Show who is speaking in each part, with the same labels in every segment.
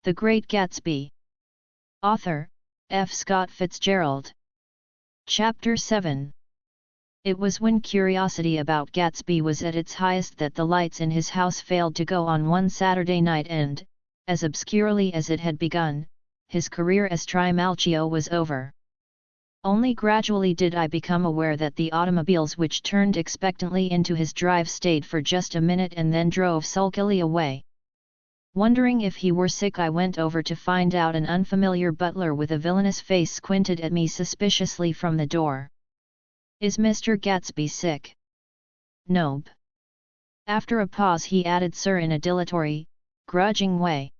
Speaker 1: The Great Gatsby. Author, F. Scott Fitzgerald. Chapter 7. It was when curiosity about Gatsby was at its highest that the lights in his house failed to go on one Saturday night and, as obscurely as it had begun, his career as Trimalchio was over. Only gradually did I become aware that the automobiles which turned expectantly into his drive stayed for just a minute and then drove sulkily away. Wondering if he were sick, I went over to find out. An unfamiliar butler with a villainous face squinted at me suspiciously from the door. "Is Mr. Gatsby sick?" "Nope." After a pause he added "sir" in a dilatory, grudging way.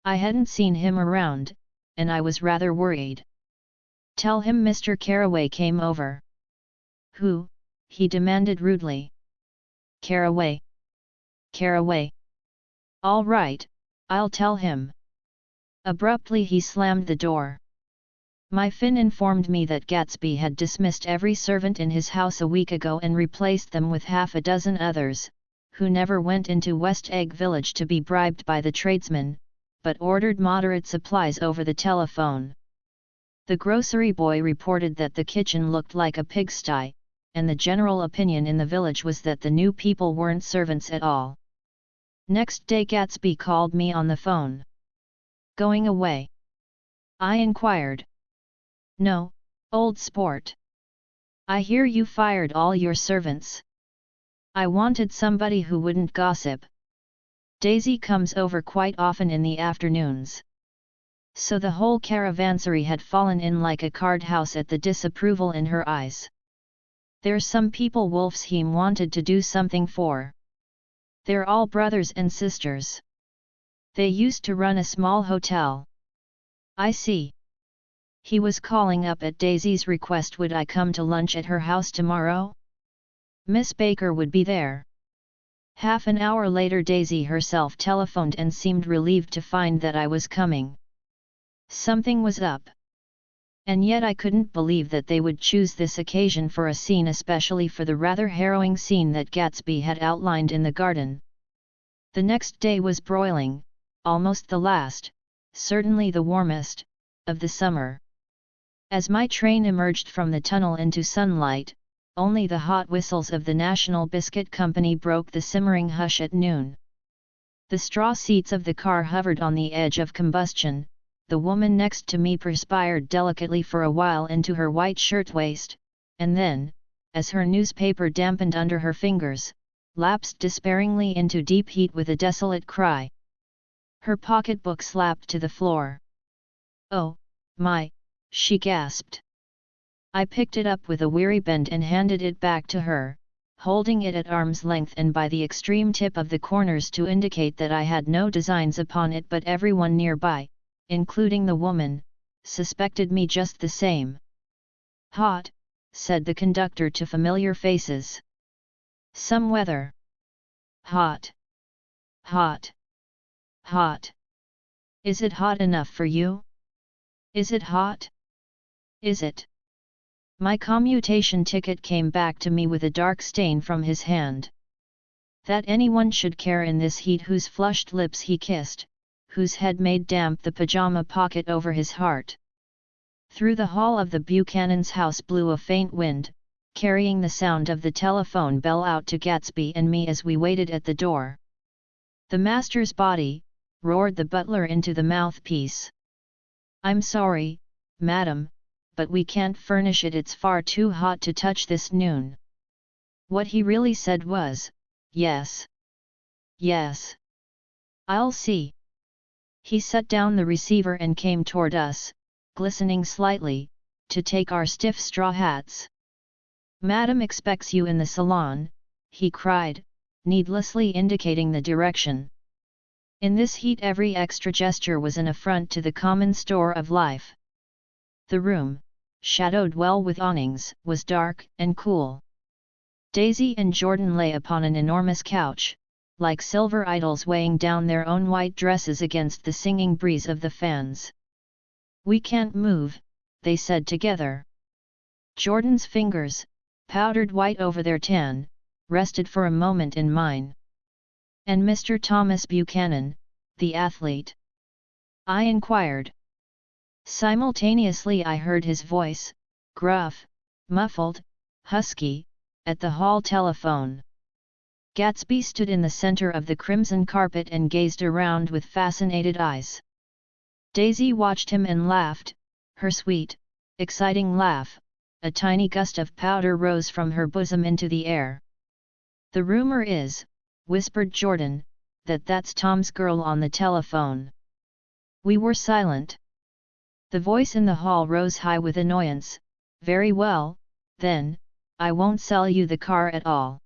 Speaker 1: I hadn't seen him around, and I was rather worried. "Tell him Mr. Carraway came over." "Who?" he demanded rudely. "Carraway." "Carraway. All right, I'll tell him." Abruptly he slammed the door. My Finn informed me that Gatsby had dismissed every servant in his house a week ago and replaced them with half a dozen others, who never went into West Egg Village to be bribed by the tradesmen, but ordered moderate supplies over the telephone. The grocery boy reported that the kitchen looked like a pigsty, and the general opinion in the village was that the new people weren't servants at all. Next day Gatsby called me on the phone. "Going away?" I inquired. "No, old sport. I hear you fired all your servants." "I wanted somebody who wouldn't gossip. Daisy comes over quite often in the afternoons." So the whole caravansary had fallen in like a card house at the disapproval in her eyes. "There's some people Wolfsheim wanted to do something for. They're all brothers and sisters. They used to run a small hotel." "I see." He was calling up at Daisy's request would I come to lunch at her house tomorrow? Miss Baker would be there. Half an hour later Daisy herself telephoned and seemed relieved to find that I was coming. Something was up. And yet I couldn't believe that they would choose this occasion for a scene, especially for the rather harrowing scene that Gatsby had outlined in the garden. The next day was broiling, almost the last, certainly the warmest, of the summer. As my train emerged from the tunnel into sunlight, only the hot whistles of the National Biscuit Company broke the simmering hush at noon. The straw seats of the car hovered on the edge of combustion. The woman next to me perspired delicately for a while into her white shirtwaist, and then, as her newspaper dampened under her fingers, lapsed despairingly into deep heat with a desolate cry. Her pocketbook slapped to the floor. "Oh, my," she gasped. I picked it up with a weary bend and handed it back to her, holding it at arm's length and by the extreme tip of the corners to indicate that I had no designs upon it, but everyone nearby, including the woman, suspected me just the same. "Hot," said the conductor to familiar faces. "Some weather." "Hot. Hot. Hot. Is it hot enough for you? Is it hot? Is it?" My commutation ticket came back to me with a dark stain from his hand. That anyone should care in this heat, whose flushed lips he kissed, whose head made damp the pajama pocket over his heart. Through the hall of the Buchanan's house blew a faint wind, carrying the sound of the telephone bell out to Gatsby and me as we waited at the door. "The master's body," roared the butler into the mouthpiece. "I'm sorry, madam, but we can't furnish it. It's far too hot to touch this noon." What he really said was, "Yes. Yes. I'll see." He set down the receiver and came toward us, glistening slightly, to take our stiff straw hats. "Madam expects you in the salon," he cried, needlessly indicating the direction. In this heat every extra gesture was an affront to the common store of life. The room, shadowed well with awnings, was dark and cool. Daisy and Jordan lay upon an enormous couch, like silver idols weighing down their own white dresses against the singing breeze of the fans. "We can't move," they said together. Jordan's fingers, powdered white over their tan, rested for a moment in mine. "And Mr. Thomas Buchanan, the athlete?" I inquired. Simultaneously I heard his voice, gruff, muffled, husky, at the hall telephone. Gatsby stood in the center of the crimson carpet and gazed around with fascinated eyes. Daisy watched him and laughed, her sweet, exciting laugh. A tiny gust of powder rose from her bosom into the air. "The rumor is," whispered Jordan, "that's Tom's girl on the telephone." We were silent. The voice in the hall rose high with annoyance. "Very well, then, I won't sell you the car at all.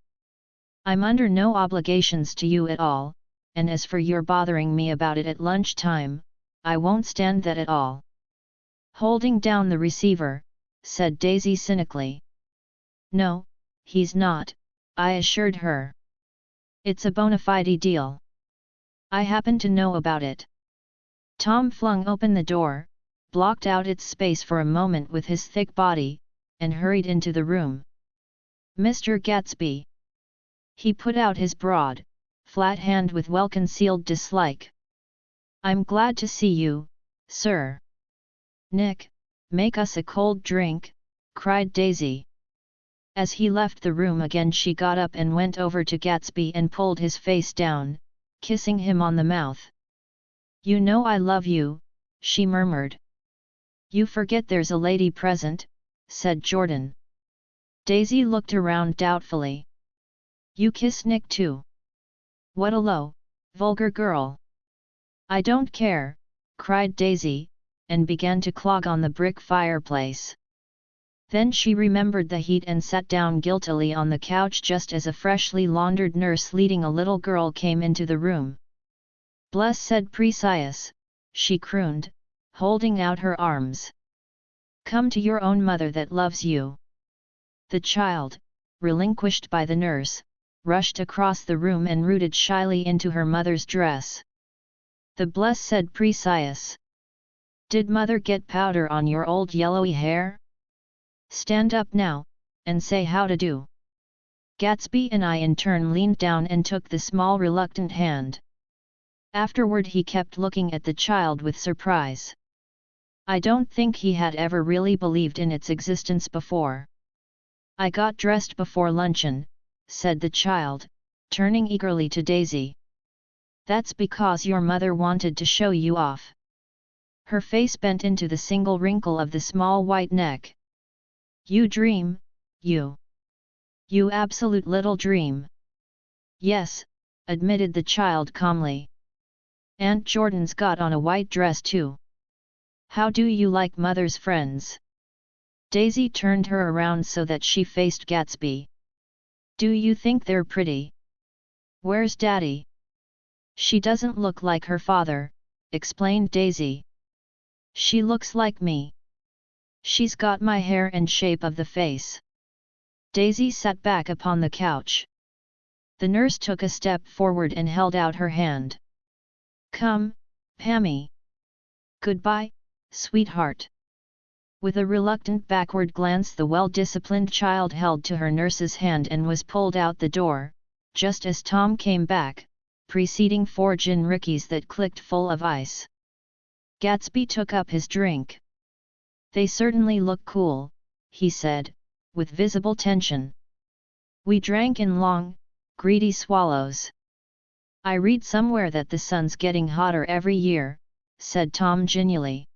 Speaker 1: I'm under no obligations to you at all, and as for your bothering me about it at lunchtime, I won't stand that at all." Holding down the receiver, said Daisy cynically. "No, he's not," I assured her. "It's a bona fide deal. I happen to know about it." Tom flung open the door, blocked out its space for a moment with his thick body, and hurried into the room. "Mr. Gatsby." He put out his broad, flat hand with well-concealed dislike. "I'm glad to see you, sir." "Nick, make us a cold drink," cried Daisy. As he left the room again she got up and went over to Gatsby and pulled his face down, kissing him on the mouth. "You know I love you," she murmured. "You forget there's a lady present," said Jordan. Daisy looked around doubtfully. "You kiss Nick too? What a low, vulgar girl." "I don't care," cried Daisy, and began to clog on the brick fireplace. Then she remembered the heat and sat down guiltily on the couch just as a freshly laundered nurse leading a little girl came into the room. "Blessed Precious," she crooned, holding out her arms. "Come to your own mother that loves you." The child, relinquished by the nurse, rushed across the room and rooted shyly into her mother's dress. "The Blessed Precious. Did mother get powder on your old yellowy hair? Stand up now, and say how to do." Gatsby and I in turn leaned down and took the small reluctant hand. Afterward he kept looking at the child with surprise. I don't think he had ever really believed in its existence before. "I got dressed before luncheon," said the child, turning eagerly to Daisy. "That's because your mother wanted to show you off." Her face bent into the single wrinkle of the small white neck. "You dream, you. You absolute little dream." "Yes," admitted the child calmly. "Aunt Jordan's got on a white dress too. How do you like mother's friends?" Daisy turned her around so that she faced Gatsby. "Do you think they're pretty? Where's Daddy?" "She doesn't look like her father," explained Daisy. "She looks like me. She's got my hair and shape of the face." Daisy sat back upon the couch. The nurse took a step forward and held out her hand. "Come, Pammy. Goodbye, sweetheart." With a reluctant backward glance the well-disciplined child held to her nurse's hand and was pulled out the door, just as Tom came back, preceding 4 gin rickeys that clicked full of ice. Gatsby took up his drink. "They certainly look cool," he said, with visible tension. We drank in long, greedy swallows. "I read somewhere that the sun's getting hotter every year," said Tom genially.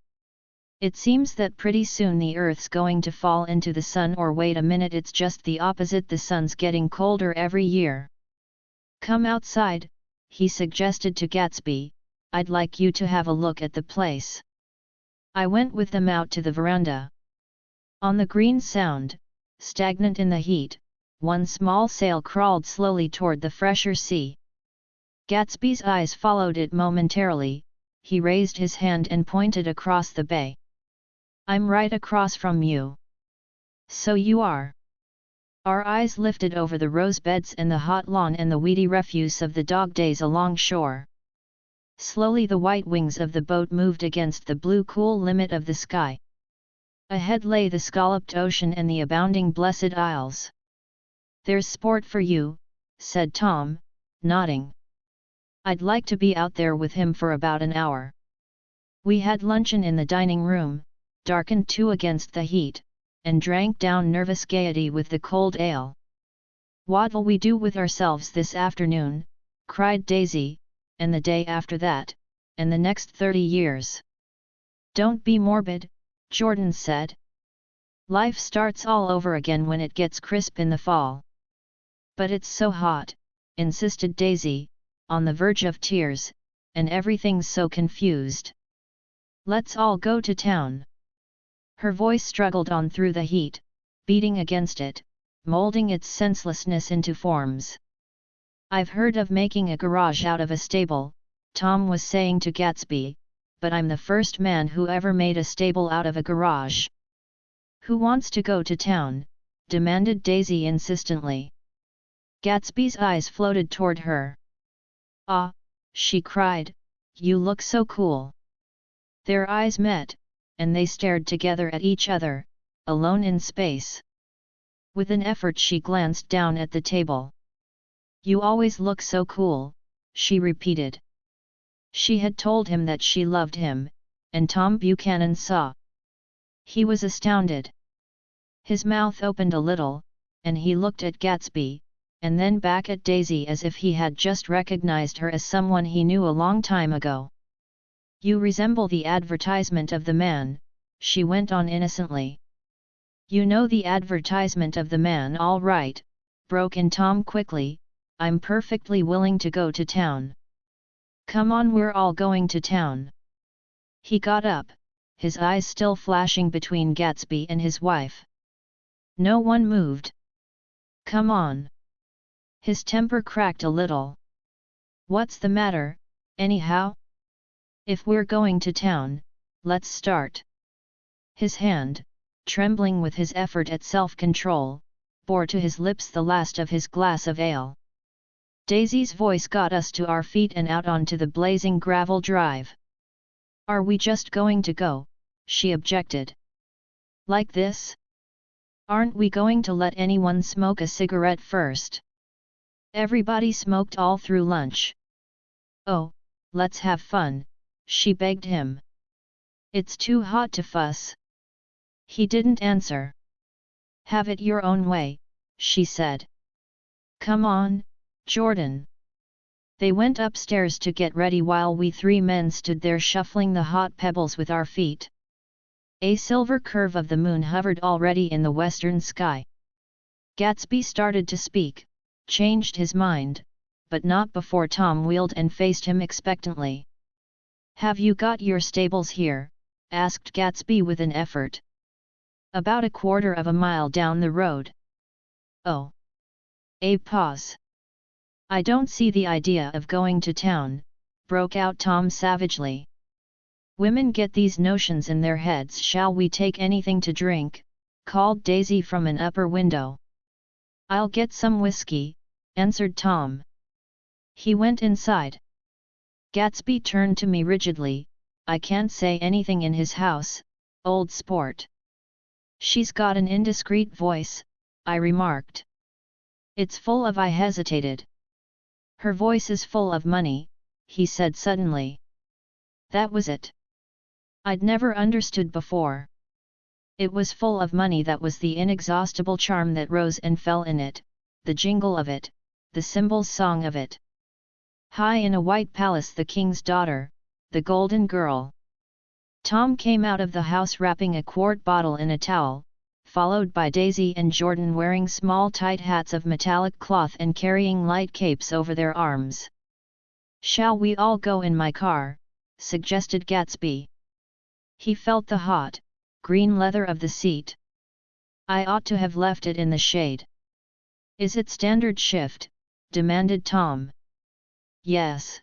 Speaker 1: "It seems that pretty soon the Earth's going to fall into the sun, or wait a minute, it's just the opposite, the sun's getting colder every year." "Come outside," he suggested to Gatsby, "I'd like you to have a look at the place." I went with them out to the veranda. On the green Sound, stagnant in the heat, one small sail crawled slowly toward the fresher sea. Gatsby's eyes followed it momentarily. He raised his hand and pointed across the bay. "I'm right across from you." "So you are." Our eyes lifted over the rose beds and the hot lawn and the weedy refuse of the dog days along shore. Slowly the white wings of the boat moved against the blue cool limit of the sky. Ahead lay the scalloped ocean and the abounding Blessed Isles. "There's sport for you," said Tom, nodding. "I'd like to be out there with him for about an hour." We had luncheon in the dining room, darkened too against the heat, and drank down nervous gaiety with the cold ale. "What'll we do with ourselves this afternoon?" cried Daisy, "and the day after that, and the next 30 years. "Don't be morbid," Jordan said. "Life starts all over again when it gets crisp in the fall." "But it's so hot," insisted Daisy, on the verge of tears, "and everything's so confused. Let's all go to town." Her voice struggled on through the heat, beating against it, molding its senselessness into forms. "I've heard of making a garage out of a stable," Tom was saying to Gatsby, "but I'm the first man who ever made a stable out of a garage." "Who wants to go to town?" demanded Daisy insistently. Gatsby's eyes floated toward her. "Ah," she cried, "you look so cool." Their eyes met, and they stared together at each other, alone in space. With an effort she glanced down at the table. "You always look so cool," she repeated. She had told him that she loved him, and Tom Buchanan saw. He was astounded. His mouth opened a little, and he looked at Gatsby, and then back at Daisy as if he had just recognized her as someone he knew a long time ago. "You resemble the advertisement of the man," she went on innocently. "You know the advertisement of the man all right," broke in Tom quickly. "I'm perfectly willing to go to town. Come on, we're all going to town." He got up, his eyes still flashing between Gatsby and his wife. No one moved. "Come on." His temper cracked a little. "What's the matter, anyhow? If we're going to town, let's start." His hand, trembling with his effort at self-control, bore to his lips the last of his glass of ale. Daisy's voice got us to our feet and out onto the blazing gravel drive. "Are we just going to go?" she objected. "Like this? Aren't we going to let anyone smoke a cigarette first?" Everybody smoked all through lunch. "Oh, let's have fun," she begged him. "It's too hot to fuss." He didn't answer. "Have it your own way," she said. "Come on, Jordan." They went upstairs to get ready while we three men stood there shuffling the hot pebbles with our feet. A silver curve of the moon hovered already in the western sky. Gatsby started to speak, changed his mind, but not before Tom wheeled and faced him expectantly. "Have you got your stables here?" asked Gatsby with an effort. "About a quarter of a mile down the road." "Oh." A pause. "I don't see the idea of going to town," broke out Tom savagely. "Women get these notions in their heads." "Shall we take anything to drink?" called Daisy from an upper window. "I'll get some whiskey," answered Tom. He went inside. Gatsby turned to me rigidly. "I can't say anything in his house, old sport." "She's got an indiscreet voice," I remarked. "It's full of—" I hesitated. "Her voice is full of money," he said suddenly. That was it. I'd never understood before. It was full of money. That was the inexhaustible charm that rose and fell in it, the jingle of it, the cymbals' song of it. High in a white palace, the king's daughter, the golden girl. Tom came out of the house wrapping a quart bottle in a towel, followed by Daisy and Jordan wearing small tight hats of metallic cloth and carrying light capes over their arms. "Shall we all go in my car?" suggested Gatsby. He felt the hot, green leather of the seat. "I ought to have left it in the shade." "Is it standard shift?" demanded Tom. "Yes."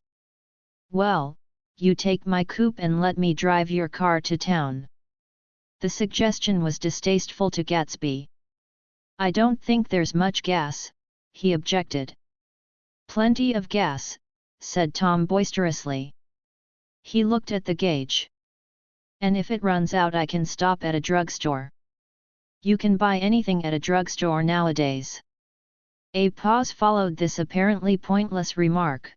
Speaker 1: "Well, you take my coupe and let me drive your car to town." The suggestion was distasteful to Gatsby. "I don't think there's much gas," he objected. "Plenty of gas," said Tom boisterously. He looked at the gauge. "And if it runs out, I can stop at a drugstore." "You can buy anything at a drugstore nowadays." A pause followed this apparently pointless remark.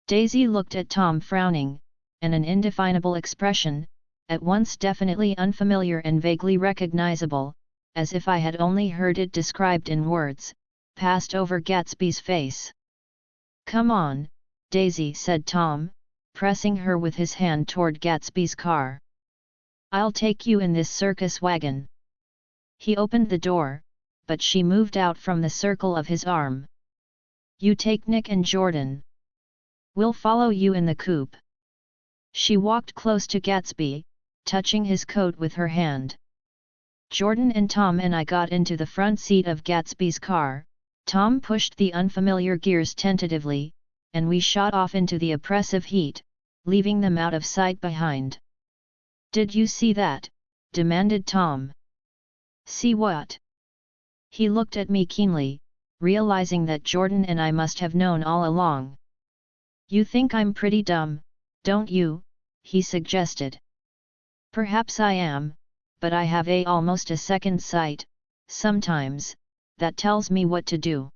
Speaker 1: Daisy looked at Tom frowning, and an indefinable expression, at once definitely unfamiliar and vaguely recognizable, as if I had only heard it described in words, passed over Gatsby's face. "Come on, Daisy," said Tom, pressing her with his hand toward Gatsby's car. "I'll take you in this circus wagon." He opened the door, but she moved out from the circle of his arm. "You take Nick and Jordan. We'll follow you in the coupe." She walked close to Gatsby, touching his coat with her hand. Jordan and Tom and I got into the front seat of Gatsby's car. Tom pushed the unfamiliar gears tentatively, and we shot off into the oppressive heat, leaving them out of sight behind. "Did you see that?" demanded Tom. "See what?" He looked at me keenly, realizing that Jordan and I must have known all along. "You think I'm pretty dumb, don't you?" he suggested. "Perhaps I am, but I have almost a second sight, sometimes, that tells me what to do."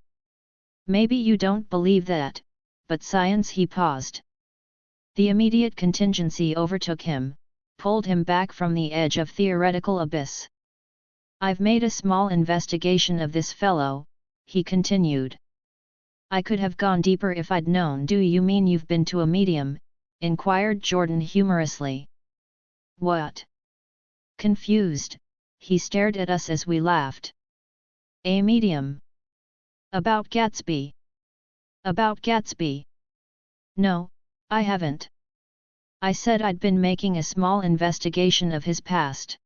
Speaker 1: "Maybe you don't believe that, but science." He paused. The immediate contingency overtook him, pulled him back from the edge of theoretical abyss. "I've made a small investigation of this fellow," he continued. "I could have gone deeper if I'd known." "Do you mean you've been to a medium?" inquired Jordan humorously. "What?" Confused, he stared at us as we laughed. "A medium? About Gatsby?" "About Gatsby? No, I haven't. I said I'd been making a small investigation of his past."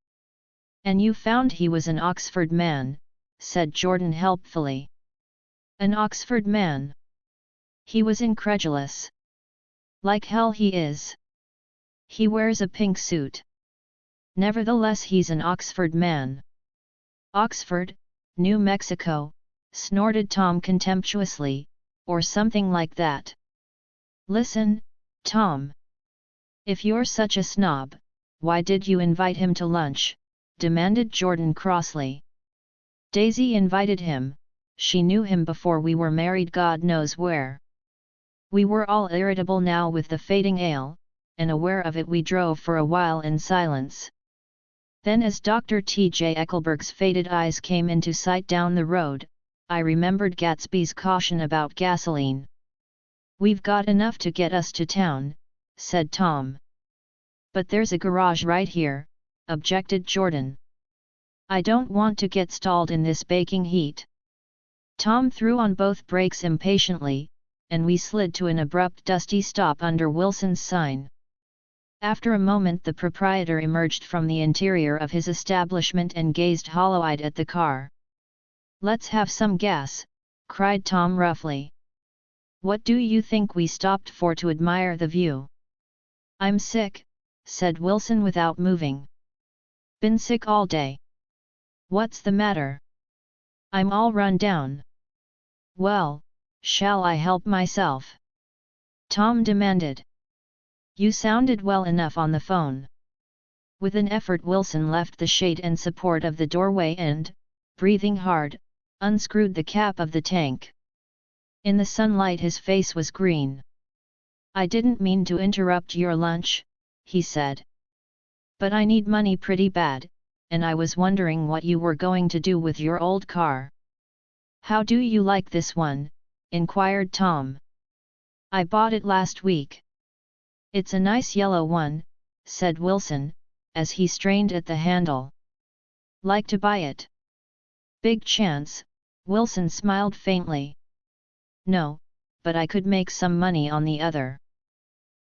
Speaker 1: "And you found he was an Oxford man," said Jordan helpfully. "An Oxford man?" He was incredulous. "Like hell he is. He wears a pink suit." "Nevertheless he's an Oxford man." "Oxford, New Mexico," snorted Tom contemptuously, "or something like that." "Listen, Tom. If you're such a snob, why did you invite him to lunch?" demanded Jordan crossly. "Daisy invited him. She knew him before we were married God knows where." We were all irritable now with the fading ale, and aware of it we drove for a while in silence. Then as Dr. T.J. Eckelberg's faded eyes came into sight down the road, I remembered Gatsby's caution about gasoline. "We've got enough to get us to town," said Tom. "But there's a garage right here," objected Jordan. "I don't want to get stalled in this baking heat." Tom threw on both brakes impatiently, and we slid to an abrupt dusty stop under Wilson's sign. After a moment the proprietor emerged from the interior of his establishment and gazed hollow-eyed at the car. "Let's have some gas," cried Tom roughly. "What do you think we stopped for to admire the view?" "I'm sick," said Wilson without moving. "Been sick all day." "What's the matter?" "I'm all run down." "Well, shall I help myself?" Tom demanded. "You sounded well enough on the phone." With an effort Wilson left the shade and support of the doorway and, breathing hard, unscrewed the cap of the tank. In the sunlight his face was green. "I didn't mean to interrupt your lunch," he said. "But I need money pretty bad, and I was wondering what you were going to do with your old car." "How do you like this one?" inquired Tom. "I bought it last week." "It's a nice yellow one," said Wilson, as he strained at the handle. "Like to buy it?" "Big chance," Wilson smiled faintly. "No, but I could make some money on the other."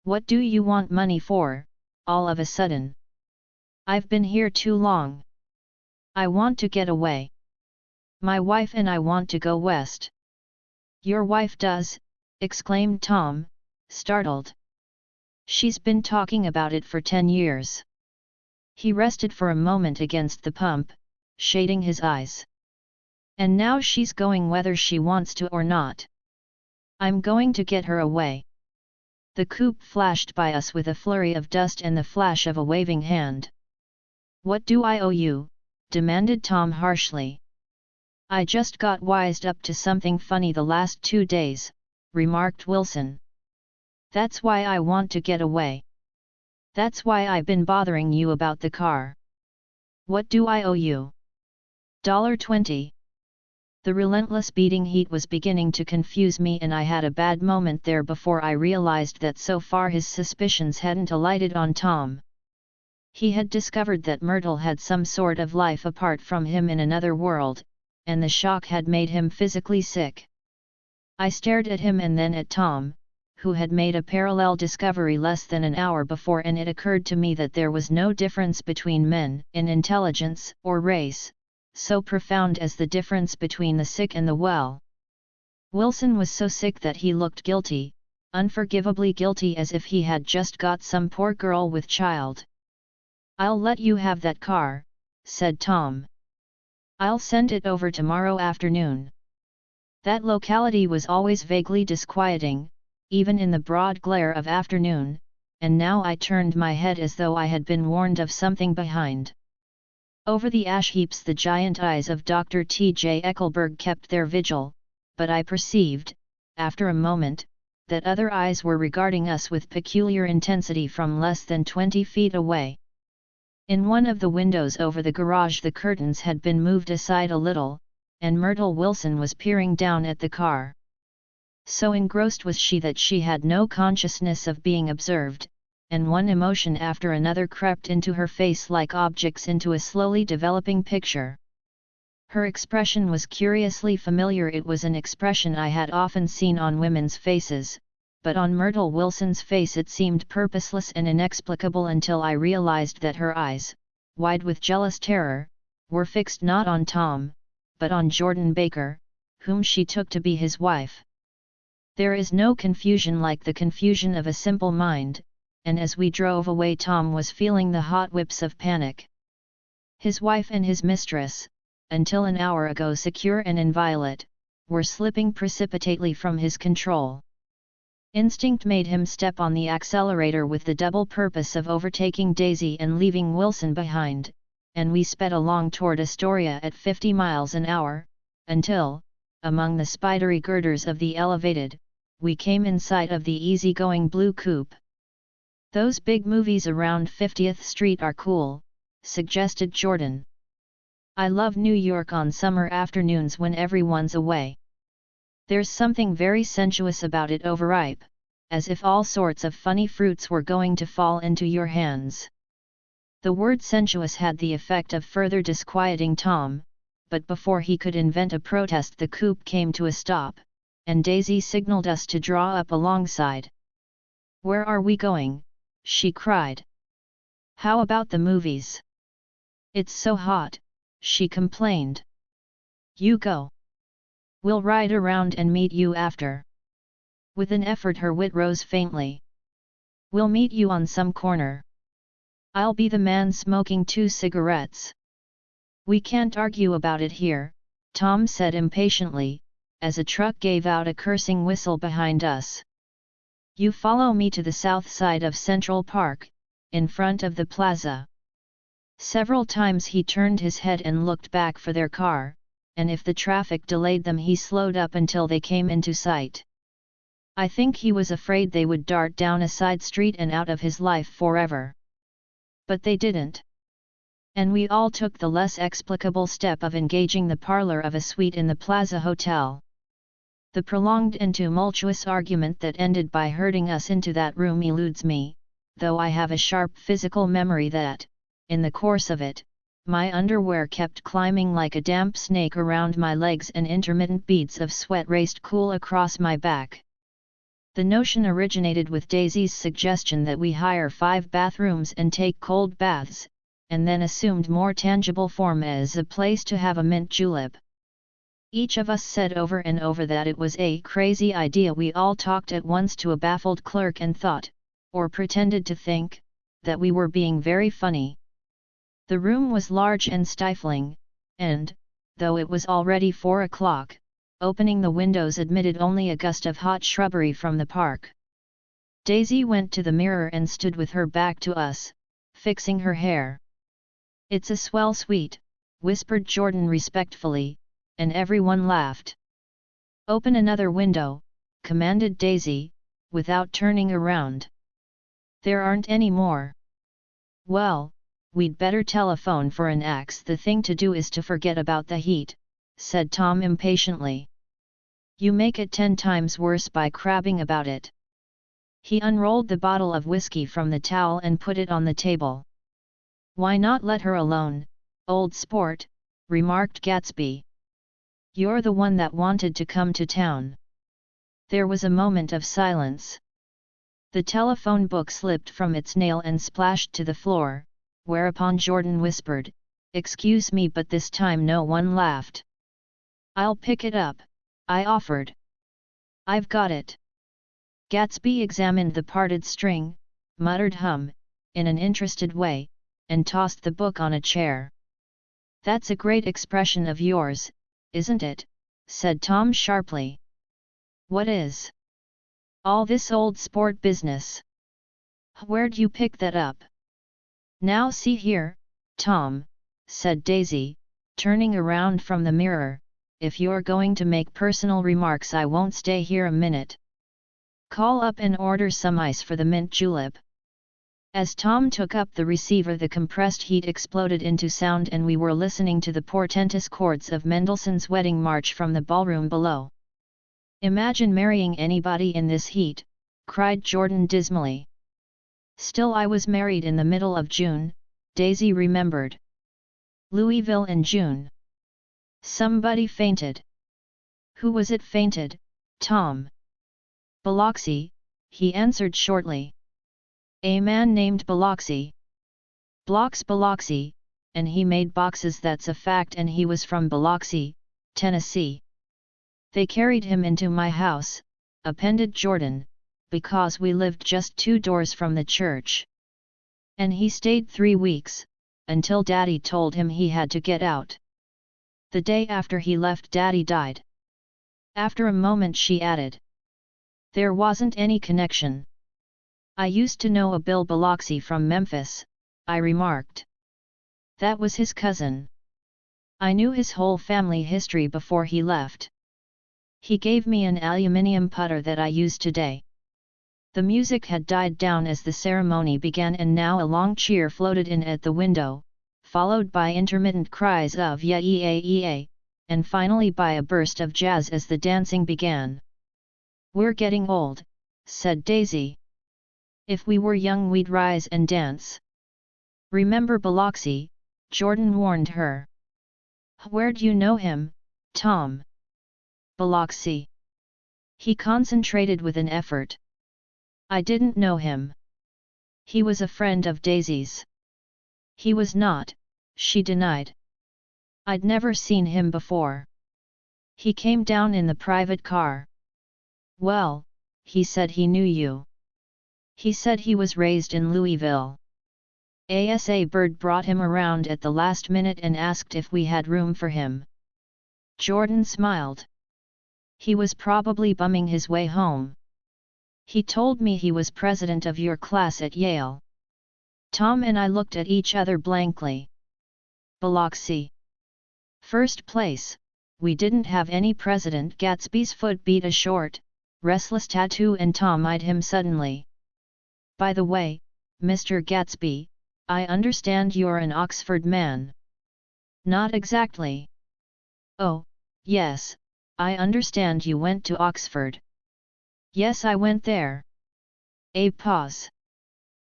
Speaker 1: "What do you want money for, all of a sudden?" "I've been here too long. I want to get away. My wife and I want to go west." "Your wife does?" exclaimed Tom, startled. "She's been talking about it for 10 years. He rested for a moment against the pump, shading his eyes. "And now she's going whether she wants to or not. I'm going to get her away." The coupe flashed by us with a flurry of dust and the flash of a waving hand. "What do I owe you?" demanded Tom harshly. "I just got wised up to something funny the last 2 days," remarked Wilson. "That's why I want to get away." That's why I've been bothering you about the car. What do I owe you? $20. The relentless beating heat was beginning to confuse me, and I had a bad moment there before I realized that so far his suspicions hadn't alighted on Tom. He had discovered that Myrtle had some sort of life apart from him in another world, and the shock had made him physically sick. I stared at him and then at Tom, who had made a parallel discovery less than an hour before, and it occurred to me that there was no difference between men in intelligence or race, so profound as the difference between the sick and the well. Wilson was so sick that he looked guilty, unforgivably guilty, as if he had just got some poor girl with child. "I'll let you have that car," said Tom. "I'll send it over tomorrow afternoon." That locality was always vaguely disquieting, even in the broad glare of afternoon, and now I turned my head as though I had been warned of something behind. Over the ash heaps the giant eyes of Dr. T.J. Eckelberg kept their vigil, but I perceived, after a moment, that other eyes were regarding us with peculiar intensity from less than 20 feet away. In one of the windows over the garage the curtains had been moved aside a little, and Myrtle Wilson was peering down at the car. So engrossed was she that she had no consciousness of being observed, and one emotion after another crept into her face like objects into a slowly developing picture. Her expression was curiously familiar. It was an expression I had often seen on women's faces, but on Myrtle Wilson's face it seemed purposeless and inexplicable until I realized that her eyes, wide with jealous terror, were fixed not on Tom, but on Jordan Baker, whom she took to be his wife. There is no confusion like the confusion of a simple mind, and as we drove away Tom was feeling the hot whips of panic. His wife and his mistress, until an hour ago secure and inviolate, were slipping precipitately from his control. Instinct made him step on the accelerator with the double purpose of overtaking Daisy and leaving Wilson behind, and we sped along toward Astoria at 50 miles an hour, until, among the spidery girders of the elevated, we came in sight of the easy-going blue coupe. "Those big movies around 50th Street are cool," suggested Jordan. "I love New York on summer afternoons when everyone's away. There's something very sensuous about it, overripe, as if all sorts of funny fruits were going to fall into your hands." The word sensuous had the effect of further disquieting Tom, but before he could invent a protest the coupe came to a stop, and Daisy signaled us to draw up alongside. "Where are we going?" she cried. "How about the movies?" "It's so hot," she complained. "You go. We'll ride around and meet you after." With an effort her wit rose faintly. "We'll meet you on some corner. I'll be the man smoking 2 cigarettes." "We can't argue about it here," Tom said impatiently, as a truck gave out a cursing whistle behind us. "You follow me to the south side of Central Park, in front of the plaza." Several times he turned his head and looked back for their car, and if the traffic delayed them he slowed up until they came into sight. I think he was afraid they would dart down a side street and out of his life forever. But they didn't. And we all took the less explicable step of engaging the parlor of a suite in the Plaza Hotel. The prolonged and tumultuous argument that ended by herding us into that room eludes me, though I have a sharp physical memory that, in the course of it, my underwear kept climbing like a damp snake around my legs and intermittent beads of sweat raced cool across my back. The notion originated with Daisy's suggestion that we hire 5 bathrooms and take cold baths, and then assumed more tangible form as a place to have a mint julep. Each of us said over and over that it was a crazy idea. We all talked at once to a baffled clerk and thought, or pretended to think, that we were being very funny. The room was large and stifling, and, though it was already 4 o'clock, opening the windows admitted only a gust of hot shrubbery from the park. Daisy went to the mirror and stood with her back to us, fixing her hair. "It's a swell suite," whispered Jordan respectfully, and everyone laughed. "Open another window," commanded Daisy, without turning around. "There aren't any more," Well, we'd better telephone for an axe. The thing to do is to forget about the heat, said Tom impatiently. You make it 10 times worse by crabbing about it. He unrolled the bottle of whiskey from the towel and put it on the table. Why not let her alone, old sport, remarked Gatsby. You're the one that wanted to come to town. There was a moment of silence. The telephone book slipped from its nail and splashed to the floor, whereupon Jordan whispered, "Excuse me," but this time no one laughed. "I'll pick it up," I offered. "I've got it." Gatsby examined the parted string, muttered in an interested way, and tossed the book on a chair. "That's a great expression of yours, isn't it?" said Tom sharply. "What is?" "All this old sport business. Where'd you pick that up?" "Now see here, Tom," said Daisy, turning around from the mirror, "if you're going to make personal remarks I won't stay here a minute. Call up and order some ice for the mint julep." As Tom took up the receiver, the compressed heat exploded into sound and we were listening to the portentous chords of Mendelssohn's Wedding March from the ballroom below. "Imagine marrying anybody in this heat," cried Jordan dismally. "Still, I was married in the middle of June," Daisy remembered. "Louisville in June." Somebody fainted. "Who was it fainted, Tom?" "Biloxi," he answered shortly. "A man named Biloxi. Blocks Biloxi, and he made boxes, that's a fact, and he was from Biloxi, Tennessee. They carried him into my house," appended Jordan, "because we lived just 2 doors from the church. And he stayed 3 weeks, until Daddy told him he had to get out. The day after he left, Daddy died." After a moment she added, "There wasn't any connection." "I used to know a Bill Biloxi from Memphis," I remarked. "That was his cousin. I knew his whole family history before he left. He gave me an aluminium putter that I use today." The music had died down as the ceremony began, and now a long cheer floated in at the window, followed by intermittent cries of "yeah, yeah, yeah," and finally by a burst of jazz as the dancing began. "We're getting old," said Daisy. "If we were young we'd rise and dance." "Remember Biloxi," Jordan warned her. "Where'd you know him, Tom?" "Biloxi." He concentrated with an effort. "I didn't know him. He was a friend of Daisy's." "He was not," she denied. "I'd never seen him before. He came down in the private car." "Well, he said he knew you. He said he was raised in Louisville. Asa Bird brought him around at the last minute and asked if we had room for him." Jordan smiled. "He was probably bumming his way home. He told me he was president of your class at Yale." Tom and I looked at each other blankly. "Biloxi. First place, we didn't have any president." Gatsby's foot beat a short, restless tattoo and Tom eyed him suddenly. "By the way, Mr. Gatsby, I understand you're an Oxford man." "Not exactly." "Oh, yes, I understand you went to Oxford." "Yes, I went there." A pause.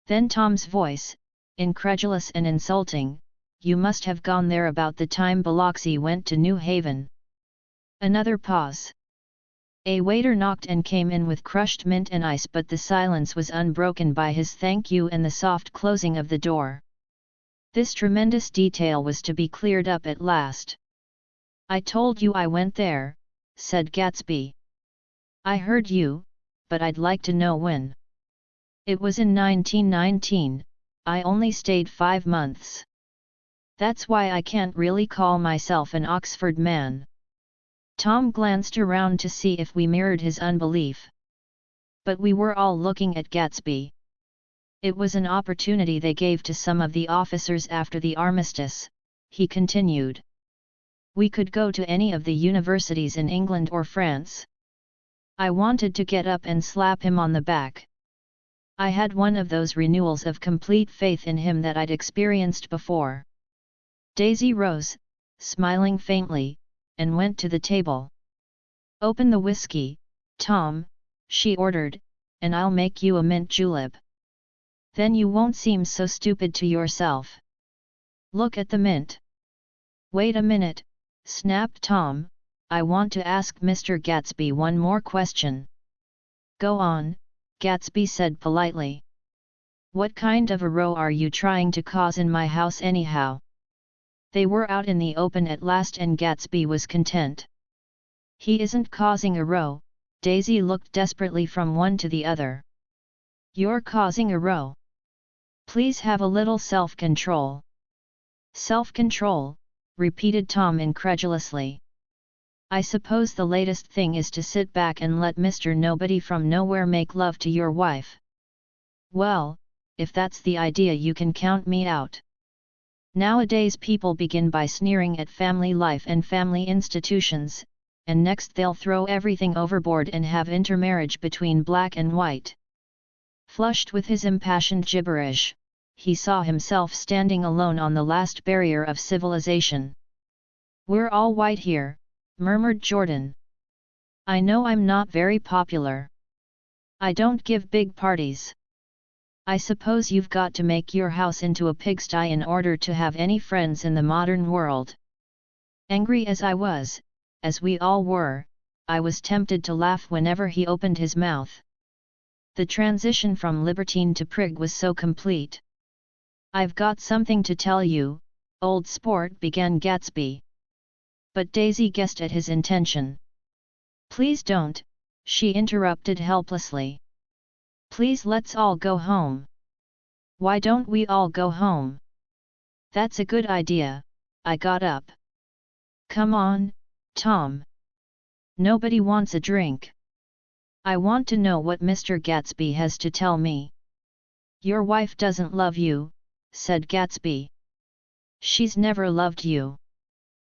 Speaker 1: Then Tom's voice, incredulous and insulting, "You must have gone there about the time Biloxi went to New Haven." Another pause. A waiter knocked and came in with crushed mint and ice, but the silence was unbroken by his thank you and the soft closing of the door. This tremendous detail was to be cleared up at last. "I told you I went there," said Gatsby. "I heard you, but I'd like to know when." "It was in 1919, I only stayed 5 months. That's why I can't really call myself an Oxford man." Tom glanced around to see if we mirrored his unbelief. But we were all looking at Gatsby. "It was an opportunity they gave to some of the officers after the armistice," he continued. "We could go to any of the universities in England or France." I wanted to get up and slap him on the back. I had one of those renewals of complete faith in him that I'd experienced before. Daisy rose, smiling faintly, and went to the table. "Open the whiskey, Tom," she ordered, "and I'll make you a mint julep. Then you won't seem so stupid to yourself. Look at the mint." "Wait a minute," snapped Tom, "I want to ask Mr. Gatsby one more question." "Go on," Gatsby said politely. "What kind of a row are you trying to cause in my house anyhow?" They were out in the open at last and Gatsby was content. "He isn't causing a row," Daisy looked desperately from one to the other. "You're causing a row. Please have a little self-control." "Self-control," repeated Tom incredulously. "I suppose the latest thing is to sit back and let Mr. Nobody from Nowhere make love to your wife. Well, if that's the idea you can count me out. Nowadays people begin by sneering at family life and family institutions, and next they'll throw everything overboard and have intermarriage between black and white." Flushed with his impassioned gibberish, he saw himself standing alone on the last barrier of civilization. "We're all white here," murmured Jordan. "I know I'm not very popular. I don't give big parties. I suppose you've got to make your house into a pigsty in order to have any friends in the modern world." Angry as I was, as we all were, I was tempted to laugh whenever he opened his mouth. The transition from libertine to prig was so complete. "I've got something to tell you, old sport," began Gatsby. But Daisy guessed at his intention. "Please don't," she interrupted helplessly. "Please let's all go home." "Why don't we all go home?" "That's a good idea," I got up. "Come on, Tom. Nobody wants a drink. I want to know what Mr. Gatsby has to tell me." "Your wife doesn't love you," said Gatsby. "She's never loved you."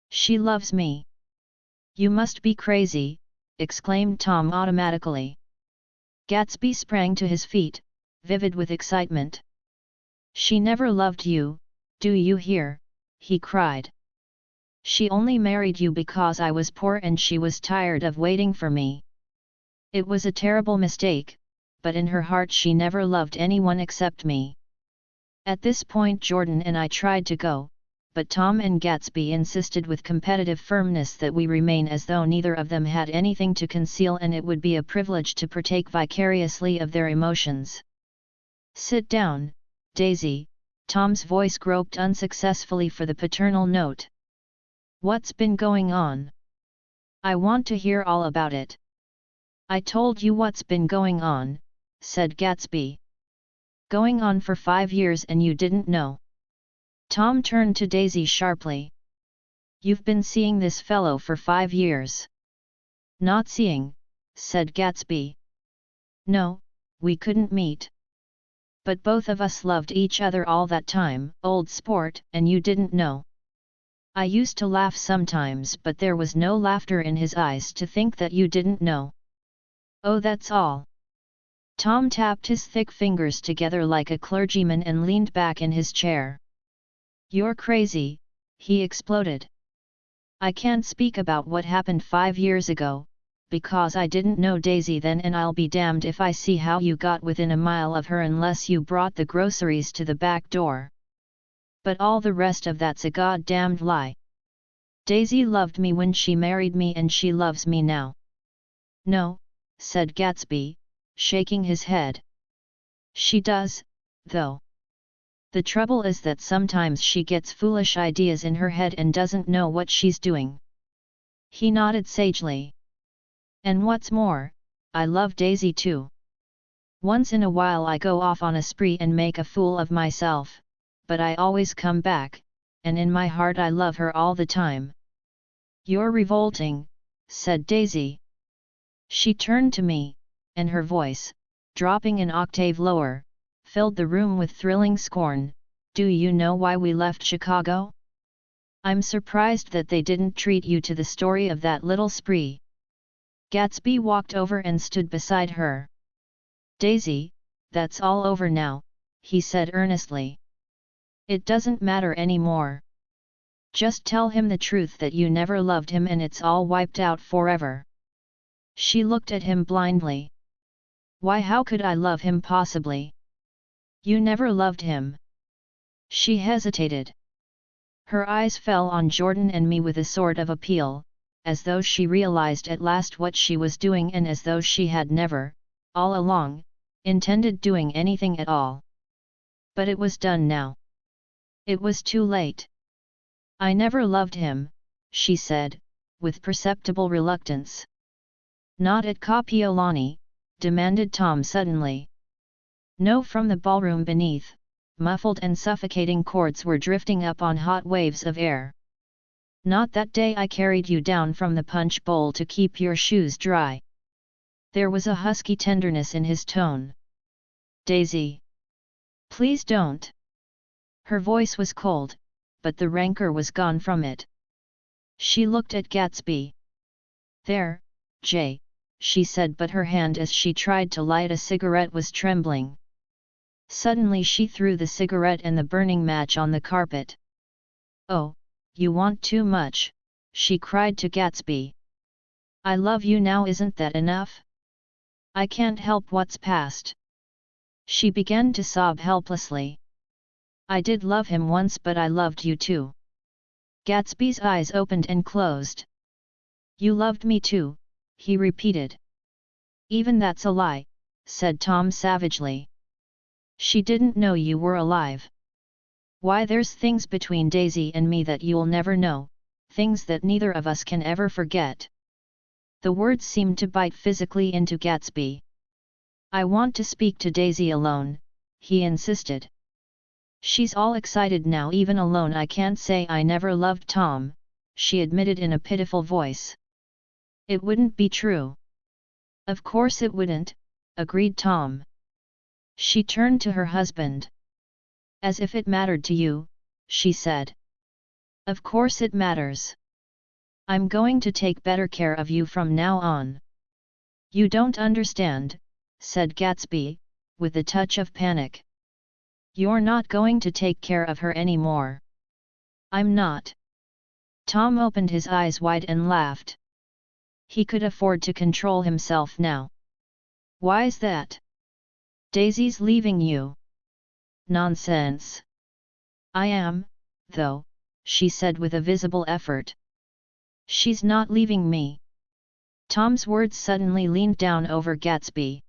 Speaker 1: "She loves me." "You must be crazy," exclaimed Tom automatically. Gatsby sprang to his feet, vivid with excitement. "She never loved you, do you hear?" he cried. "She only married you because I was poor and she was tired of waiting for me. It was a terrible mistake, but in her heart she never loved anyone except me." At this point Jordan and I tried to go, but Tom and Gatsby insisted with competitive firmness that we remain as though neither of them had anything to conceal and it would be a privilege to partake vicariously of their emotions. "Sit down, Daisy," Tom's voice groped unsuccessfully for the paternal note. "What's been going on? I want to hear all about it." "I told you what's been going on," said Gatsby. "Going on for 5 years and you didn't know." Tom turned to Daisy sharply. "You've been seeing this fellow for 5 years." "Not seeing," said Gatsby. "No, we couldn't meet. But both of us loved each other all that time, old sport, and you didn't know." I used to laugh sometimes, but there was no laughter in his eyes to think that you didn't know. "Oh, that's all." Tom tapped his thick fingers together like a clergyman and leaned back in his chair. "You're crazy," he exploded. "I can't speak about what happened 5 years ago, because I didn't know Daisy then and I'll be damned if I see how you got within a mile of her unless you brought the groceries to the back door. But all the rest of that's a goddamned lie. Daisy loved me when she married me and she loves me now." "No," said Gatsby, shaking his head. "She does, though. The trouble is that sometimes she gets foolish ideas in her head and doesn't know what she's doing." He nodded sagely. "And what's more, I love Daisy too. Once in a while I go off on a spree and make a fool of myself, but I always come back, and in my heart I love her all the time." "You're revolting," said Daisy. She turned to me, and her voice, dropping an octave lower, filled the room with thrilling scorn. "Do you know why we left Chicago? I'm surprised that they didn't treat you to the story of that little spree." Gatsby walked over and stood beside her. "Daisy, that's all over now, he said earnestly. It doesn't matter anymore. Just tell him the truth that you never loved him and it's all wiped out forever. She looked at him blindly. Why, how could I love him possibly? You never loved him. She hesitated. Her eyes fell on Jordan and me with a sort of appeal, as though she realized at last what she was doing and as though she had never, all along, intended doing anything at all. But it was done now. It was too late. I never loved him, she said, with perceptible reluctance. Not at Kapiolani, demanded Tom suddenly. No, from the ballroom beneath, muffled and suffocating chords were drifting up on hot waves of air. Not that day I carried you down from the punch bowl to keep your shoes dry. There was a husky tenderness in his tone. Daisy. Please don't. Her voice was cold, but the rancor was gone from it. She looked at Gatsby. There, Jay, she said, but her hand as she tried to light a cigarette was trembling. Suddenly she threw the cigarette and the burning match on the carpet. Oh, you want too much, she cried to Gatsby. I love you now, isn't that enough? I can't help what's past. She began to sob helplessly. I did love him once, but I loved you too. Gatsby's eyes opened and closed. You loved me too, he repeated. Even that's a lie, said Tom savagely. She didn't know you were alive. Why, there's things between Daisy and me that you'll never know, things that neither of us can ever forget. The words seemed to bite physically into Gatsby. I want to speak to Daisy alone, he insisted. She's all excited now. Even alone I can't say I never loved Tom, she admitted in a pitiful voice. It wouldn't be true. Of course it wouldn't, agreed Tom. She turned to her husband. As if it mattered to you, she said. Of course it matters. I'm going to take better care of you from now on. You don't understand, said Gatsby, with a touch of panic. You're not going to take care of her anymore. I'm not. Tom opened his eyes wide and laughed. He could afford to control himself now. Why's that? Daisy's leaving you. Nonsense. I am, though, she said with a visible effort. She's not leaving me. Tom's words suddenly leaned down over Gatsby.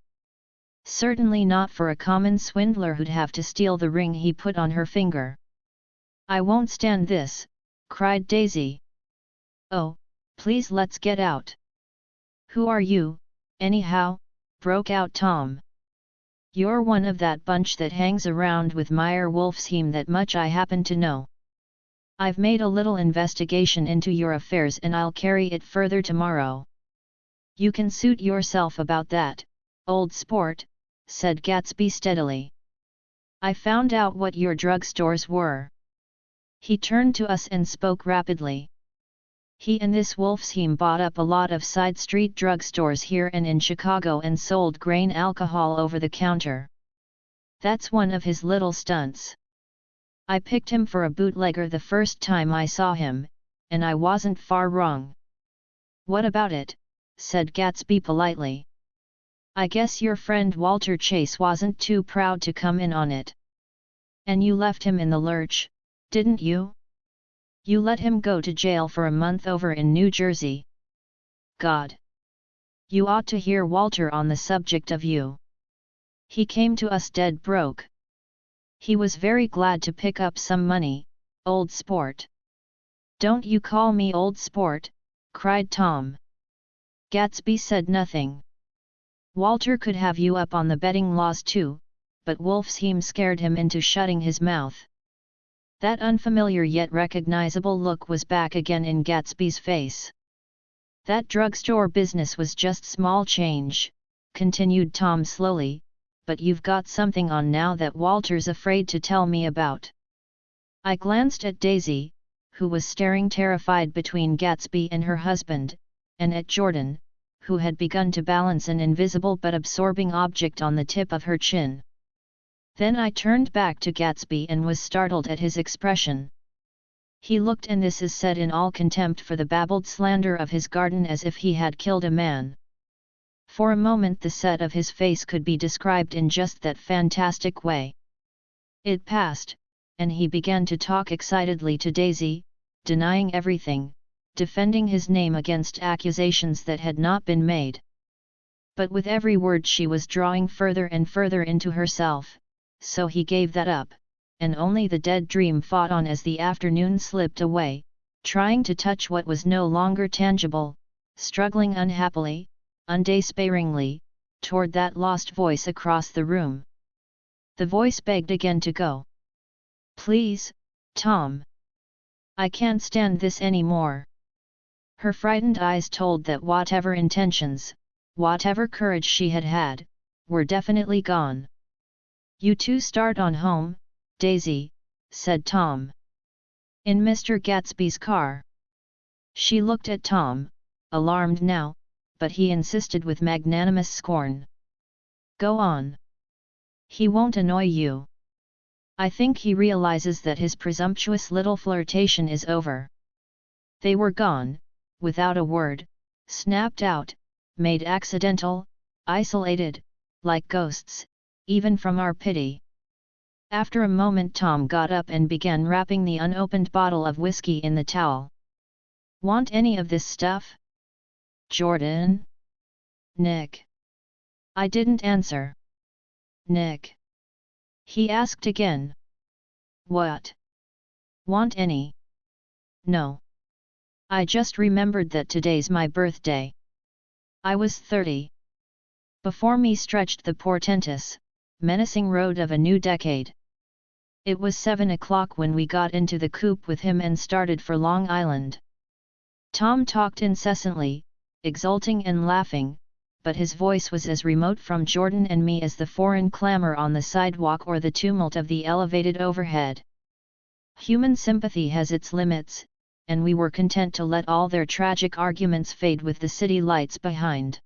Speaker 1: Certainly not for a common swindler who'd have to steal the ring he put on her finger. I won't stand this, cried Daisy. Oh, please let's get out. Who are you, anyhow? Broke out Tom. You're one of that bunch that hangs around with Meyer Wolfsheim, that much I happen to know. I've made a little investigation into your affairs and I'll carry it further tomorrow. You can suit yourself about that, old sport, said Gatsby steadily. I found out what your drugstores were. He turned to us and spoke rapidly. He and this Wolfsheim bought up a lot of side street drugstores here and in Chicago and sold grain alcohol over the counter. That's one of his little stunts. I picked him for a bootlegger the first time I saw him, and I wasn't far wrong. What about it? Said Gatsby politely. I guess your friend Walter Chase wasn't too proud to come in on it. And you left him in the lurch, didn't you? You let him go to jail for a month over in New Jersey. God! You ought to hear Walter on the subject of you. He came to us dead broke. He was very glad to pick up some money, old sport. Don't you call me old sport, cried Tom. Gatsby said nothing. Walter could have you up on the betting laws too, but Wolfsheim scared him into shutting his mouth. That unfamiliar yet recognizable look was back again in Gatsby's face. That drugstore business was just small change, continued Tom slowly, but you've got something on now that Walter's afraid to tell me about. I glanced at Daisy, who was staring terrified between Gatsby and her husband, and at Jordan, who had begun to balance an invisible but absorbing object on the tip of her chin. Then I turned back to Gatsby and was startled at his expression. He looked, and this is said in all contempt for the babbled slander of his garden, as if he had killed a man. For a moment the set of his face could be described in just that fantastic way. It passed, and he began to talk excitedly to Daisy, denying everything, defending his name against accusations that had not been made. But with every word she was drawing further and further into herself, so he gave that up, and only the dead dream fought on as the afternoon slipped away, trying to touch what was no longer tangible, struggling unhappily, undespairingly, toward that lost voice across the room. The voice begged again to go. "Please, Tom. I can't stand this anymore." Her frightened eyes told that whatever intentions, whatever courage she had had, were definitely gone. "You two start on home, Daisy," said Tom. "In Mr. Gatsby's car." She looked at Tom, alarmed now, but he insisted with magnanimous scorn. "Go on. He won't annoy you. I think he realizes that his presumptuous little flirtation is over." They were gone, without a word, snapped out, made accidental, isolated, like ghosts, even from our pity. After a moment Tom got up and began wrapping the unopened bottle of whiskey in the towel. "Want any of this stuff, Jordan?" "Nick." I didn't answer. "Nick?" he asked again. "What? Want any?" "No. I just remembered that today's my birthday." I was 30. Before me stretched the portentous, menacing road of a new decade. It was 7 o'clock when we got into the coupe with him and started for Long Island. Tom talked incessantly, exulting and laughing, but his voice was as remote from Jordan and me as the foreign clamor on the sidewalk or the tumult of the elevated overhead. Human sympathy has its limits, and we were content to let all their tragic arguments fade with the city lights behind.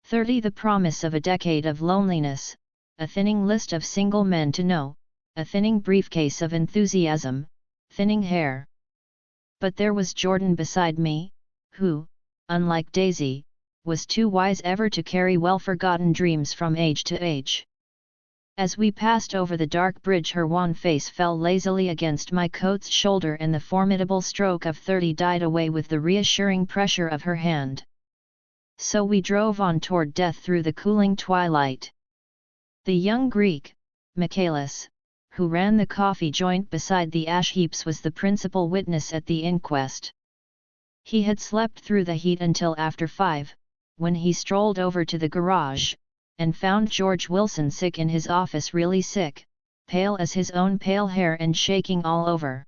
Speaker 1: 30, the promise of a decade of loneliness, a thinning list of single men to know, a thinning briefcase of enthusiasm, thinning hair. But there was Jordan beside me, who, unlike Daisy, was too wise ever to carry well-forgotten dreams from age to age. As we passed over the dark bridge, her wan face fell lazily against my coat's shoulder and the formidable stroke of 30 died away with the reassuring pressure of her hand. So we drove on toward death through the cooling twilight. The young Greek, Michaelis, who ran the coffee joint beside the ash heaps, was the principal witness at the inquest. He had slept through the heat until after 5, when he strolled over to the garage, and found George Wilson sick in his office, really sick, pale as his own pale hair and shaking all over.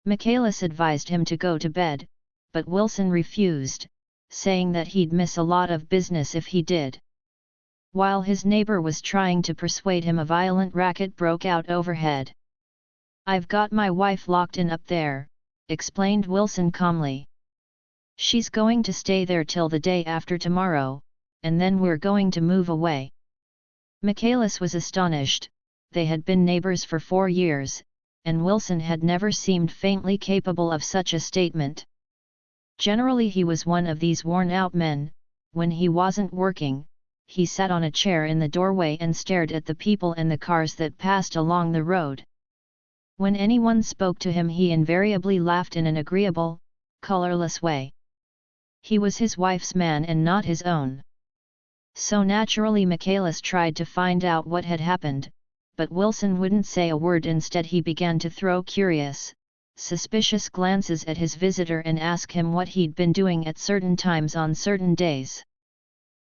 Speaker 1: Michaelis advised him to go to bed, but Wilson refused, saying that he'd miss a lot of business if he did. While his neighbor was trying to persuade him, a violent racket broke out overhead. "I've got my wife locked in up there," explained Wilson calmly. "She's going to stay there till the day after tomorrow, and then we're going to move away." Michaelis was astonished. They had been neighbors for 4 years, and Wilson had never seemed faintly capable of such a statement. Generally he was one of these worn-out men. When he wasn't working, he sat on a chair in the doorway and stared at the people and the cars that passed along the road. When anyone spoke to him, he invariably laughed in an agreeable, colorless way. He was his wife's man and not his own. So naturally Michaelis tried to find out what had happened, but Wilson wouldn't say a word. Instead he began to throw curious, suspicious glances at his visitor and ask him what he'd been doing at certain times on certain days.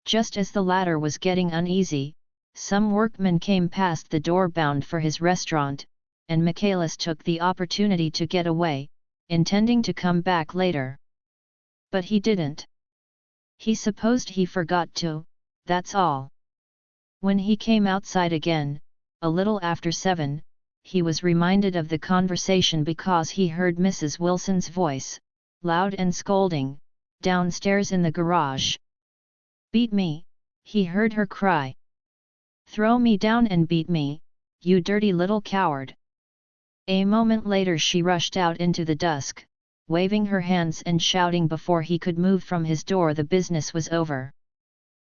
Speaker 1: Just as the latter was getting uneasy, some workman came past the door bound for his restaurant, and Michaelis took the opportunity to get away, intending to come back later. But he didn't. He supposed he forgot to, that's all. When he came outside again, a little after 7, he was reminded of the conversation because he heard Mrs. Wilson's voice, loud and scolding, downstairs in the garage. "Beat me," he heard her cry. "Throw me down and beat me," "You dirty little coward!" A moment later she rushed out into the dusk, waving her hands and shouting before he could move from his door the business was over.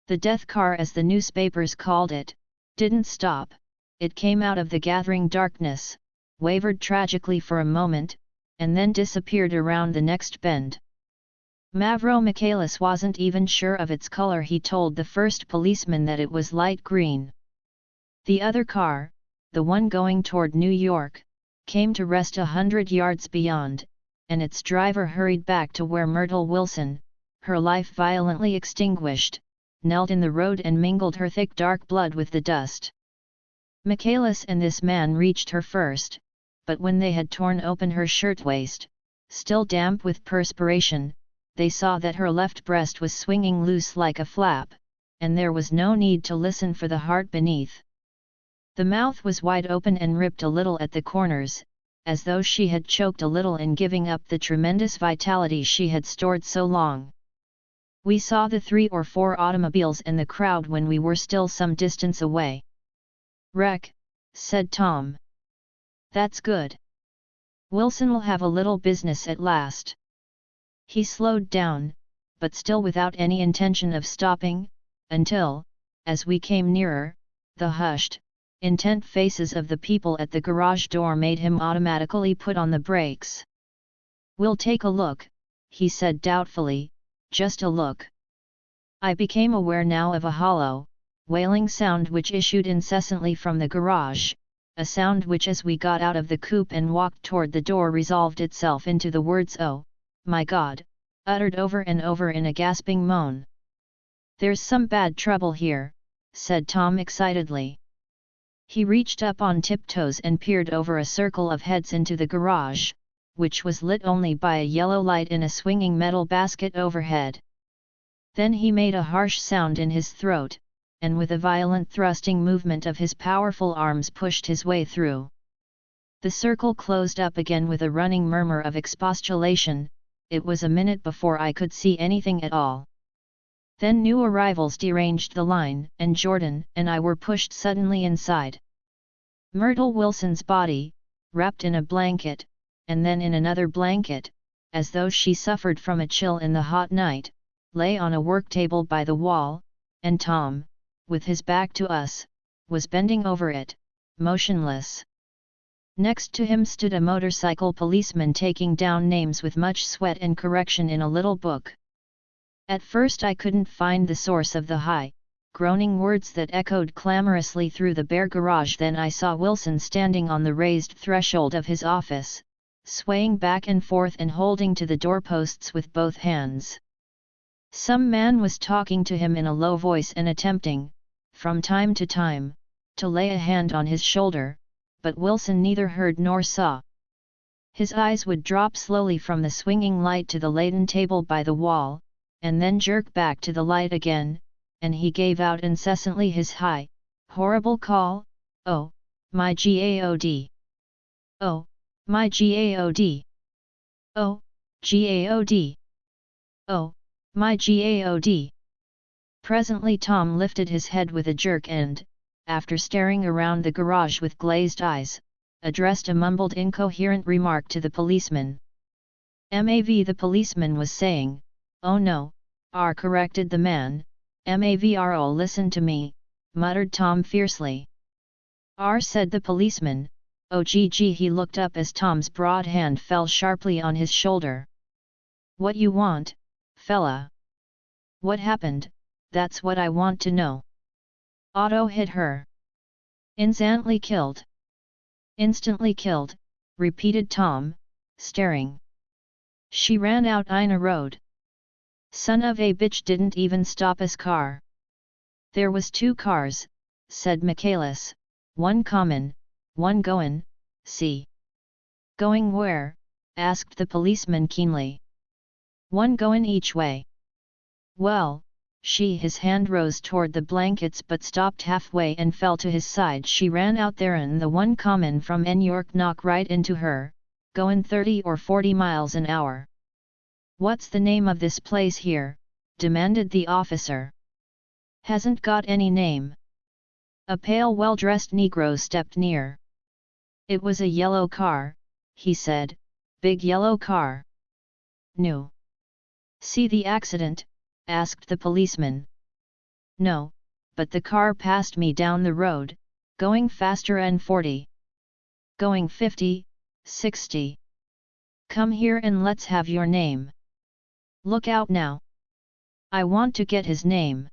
Speaker 1: The death car, as the newspapers called it, didn't stop. It came out of the gathering darkness, wavered tragically for a moment, and then disappeared around the next bend. Mavro Michaelis wasn't even sure of its color. He told the first policeman that it was light green. The other car, the one going toward New York, came to rest 100 yards beyond, and its driver hurried back to where Myrtle Wilson, her life violently extinguished, knelt in the road and mingled her thick dark blood with the dust. Michaelis and this man reached her first, but when they had torn open her shirtwaist, still damp with perspiration, they saw that her left breast was swinging loose like a flap, and there was no need to listen for the heart beneath. The mouth was wide open and ripped a little at the corners, as though she had choked a little in giving up the tremendous vitality she had stored so long. We saw the 3 or 4 automobiles and the crowd when we were still some distance away. "Wreck," said Tom. "That's good. Wilson'll have a little business at last." He slowed down, but still without any intention of stopping, until, as we came nearer, the hushed, intent faces of the people at the garage door made him automatically put on the brakes. "We'll take a look," he said doubtfully, "just a look." I became aware now of a hollow, wailing sound which issued incessantly from the garage, a sound which as we got out of the coupe and walked toward the door resolved itself into the words "Oh, my God," uttered over and over in a gasping moan. "There's some bad trouble here," said Tom excitedly. He reached up on tiptoes and peered over a circle of heads into the garage, which was lit only by a yellow light in a swinging metal basket overhead. Then he made a harsh sound in his throat, and with a violent thrusting movement of his powerful arms pushed his way through. The circle closed up again with a running murmur of expostulation. It was a minute before I could see anything at all. Then new arrivals deranged the line, and Jordan and I were pushed suddenly inside. Myrtle Wilson's body, wrapped in a blanket, and then in another blanket, as though she suffered from a chill in the hot night, lay on a work table by the wall, and Tom, with his back to us, was bending over it, motionless. Next to him stood a motorcycle policeman taking down names with much sweat and correction in a little book. At first I couldn't find the source of the high, groaning words that echoed clamorously through the bare garage. Then I saw Wilson standing on the raised threshold of his office, swaying back and forth and holding to the doorposts with both hands. Some man was talking to him in a low voice and attempting, from time to time, to lay a hand on his shoulder, but Wilson neither heard nor saw. His eyes would drop slowly from the swinging light to the laden table by the wall, and then jerk back to the light again, and he gave out incessantly his high, horrible call, "Oh, my God! Oh, my God! Oh, God! Oh, my God!" Presently Tom lifted his head with a jerk and, after staring around the garage with glazed eyes, addressed a mumbled incoherent remark to the policeman. "Mav," the policeman was saying. "Oh no, R," corrected the man. "Mavro, listen to me," muttered Tom fiercely. "R," said the policeman. "Oh gg." He looked up as Tom's broad hand fell sharply on his shoulder. "What you want, fella? What happened, that's what I want to know." "Otto hit her. Instantly killed." "Instantly killed," repeated Tom, staring. "She ran out in a road. Son of a bitch didn't even stop his car." "There was 2 cars, said Michaelis, "one common, one goin', see." "Going where?" asked the policeman keenly. "One goin' each way." "Well," his hand rose toward the blankets but stopped halfway and fell to his side. "She ran out there and the one common from N York knock right into her, goin' 30 or 40 miles an hour." "What's the name of this place here?" demanded the officer. "Hasn't got any name." A pale well-dressed Negro stepped near. "It was a yellow car," he said, "big yellow car." "No. See the accident?" asked the policeman. "No, but the car passed me down the road, going faster than 40. Going 50, 60. Come here and let's have your name. Look out now. I want to get his name."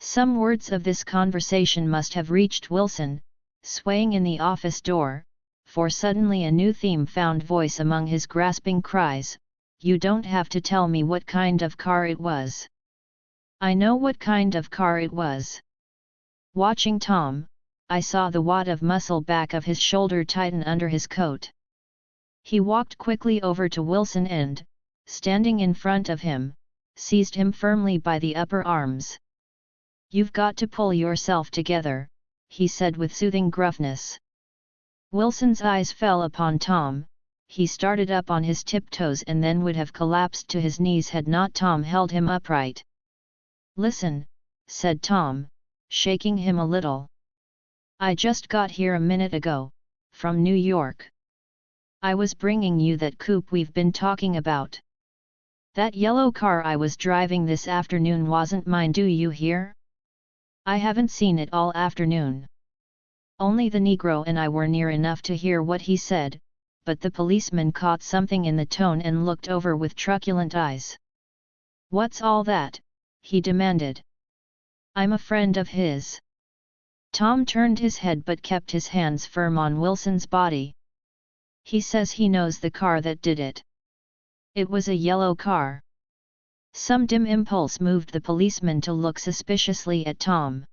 Speaker 1: Some words of this conversation must have reached Wilson, swaying in the office door, for suddenly a new theme found voice among his grasping cries: "You don't have to tell me what kind of car it was. I know what kind of car it was." Watching Tom, I saw the wad of muscle back of his shoulder tighten under his coat. He walked quickly over to Wilson and, standing in front of him, seized him firmly by the upper arms. "You've got to pull yourself together," he said with soothing gruffness. Wilson's eyes fell upon Tom. He started up on his tiptoes and then would have collapsed to his knees had not Tom held him upright. "Listen," said Tom, shaking him a little. "I just got here a minute ago, from New York. I was bringing you that coupe we've been talking about. That yellow car I was driving this afternoon wasn't mine, do you hear? I haven't seen it all afternoon." Only the Negro and I were near enough to hear what he said, but the policeman caught something in the tone and looked over with truculent eyes. "What's all that?" he demanded. "I'm a friend of his." Tom turned his head but kept his hands firm on Wilson's body. "He says he knows the car that did it. It was a yellow car." Some dim impulse moved the policeman to look suspiciously at Tom.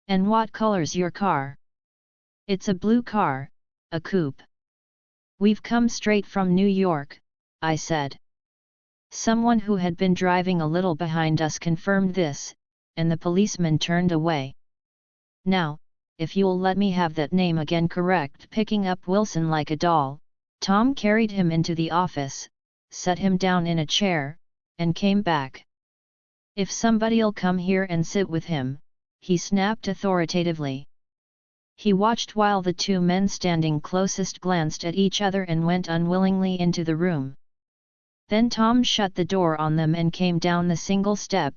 Speaker 1: "And what color's your car?" "It's a blue car, a coupe." "We've come straight from New York," I said. Someone who had been driving a little behind us confirmed this, and the policeman turned away. "Now, if you'll let me have that name again," correct. Picking up Wilson like a doll, Tom carried him into the office, set him down in a chair, and came back. "If somebody'll come here and sit with him," he snapped authoritatively. He watched while the two men standing closest glanced at each other and went unwillingly into the room. Then Tom shut the door on them and came down the single step,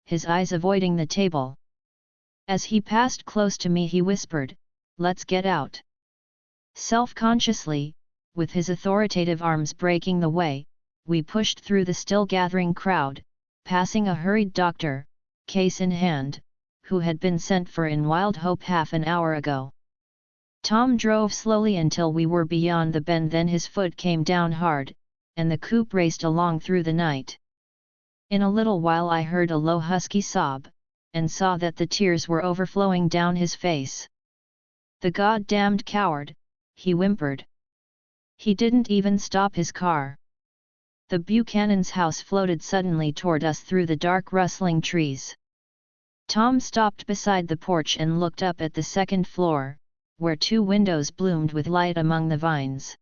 Speaker 1: his eyes avoiding the table. As he passed close to me he whispered, "Let's get out." Self-consciously, with his authoritative arms breaking the way, we pushed through the still gathering crowd, passing a hurried doctor, case in hand, who had been sent for in Wild Hope half an hour ago. Tom drove slowly until we were beyond the bend, then his foot came down hard, and the coupe raced along through the night. In a little while I heard a low husky sob, and saw that the tears were overflowing down his face. "The goddamned coward," he whimpered. "He didn't even stop his car." The Buchanan's house floated suddenly toward us through the dark rustling trees. Tom stopped beside the porch and looked up at the second floor, where two windows bloomed with light among the vines.